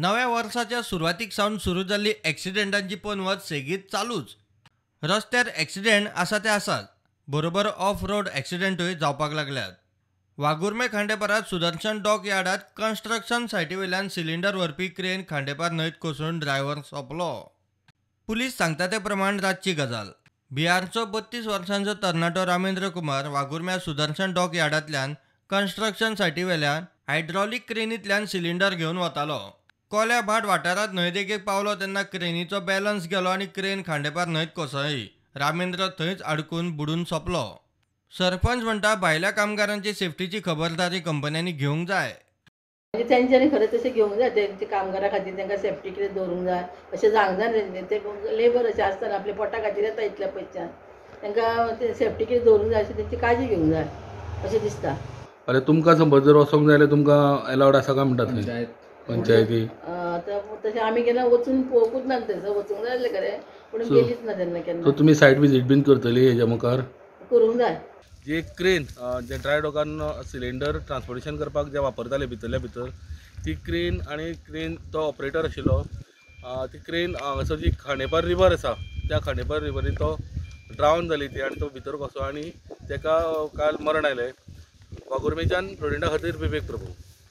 नव्या वर्षाच्या सुरवातीक सावन सुरू जाल्ली ॲक्सिडेंटांची पनवत सेगीत चालूच. रस्त्यार ॲक्सिडेंट आसा ते आसात, बरोबर ऑफ रोड ॲक्सिडेंटूय जावपाक लागल्यात. वागुर्मे खांडेपारात सुदर्शन डॉक यार्डात कन्स्ट्रक्शन सायटी वयल्यान सिलिंडर व्हरपी क्रेन खांडेपार न्हंयत कोसळून ड्रायव्हर सोंपलो. पुलीस सांगता ते प्रमाण रातची गजाल. बिहारचो 32 वर्सांचो तरणाटो रामेंद्र कुमार वागुर्म्या सुदर्शन डॉक यार्डांतल्यान कन्स्ट्रक्शन सायटी वयल्यान हायड्रॉलिक क्रेनींतल्यान सिलिंडर घेवन वतालो. कोल्या भाट वाठारात न्हंयदेगेक पावलो तेन्ना क्रेनीचो बॅलन्स गेलो आनी क्रेन खांडेपार न्हंयत कोसळ्ळी. रामेंद्र थंयच आडकून बुडून सोंपलो. सरपंच म्हणटा भायल्या कामगारांची सेफ्टीची खबरदारी कंपन्यांनी घेवंक जाय. म्हणजे तेंच्यांनी खरें तशें घेवंक जाय. ते कामगारां खातीर तांकां सेफ्टी कितें दवरूंक जाय अशें जावंक जाय. ते लेबर अशें आसतना आपल्या पोटा खातीर येता इतल्या पयसच्यान तांकां ते सेफ्टी कितें दवरूंक जाय अशें तेंची काळजी घेवंक जाय अशें दिसता. अरे तुमकां समज जर वचोंक जाय जाल्यार तुमकां अलावड आसा काय म्हणटात थंय पंचायती? तशें आमी केन्ना वचून पळोवंकूच ना थंयसर. वचूंक जाय आसलें खरें पूण गेलीच ना तेन्ना केन्ना. सो तुमी सायट विजीट बीन करतली हेच्या मुखार? करूंक जाय. जी एक क्रेन जे ड्राय डॉकान सिलिंडर ट्रान्सपोर्टेशन करपाक जे वापरताले भितर ती क्रेन आनी क्रेन तो ऑपरेटर आशिल्लो. ती क्रेन हांगासर जी खांडेपार रिवर आसा त्या खांडेपार रिवरीन तो ड्रावन जाली ती आनी तो भितर कसो आनी ताका काल मरण आयलें. वागुर्मेच्यान स्टुडंटा खातीर विवेक प्रभू.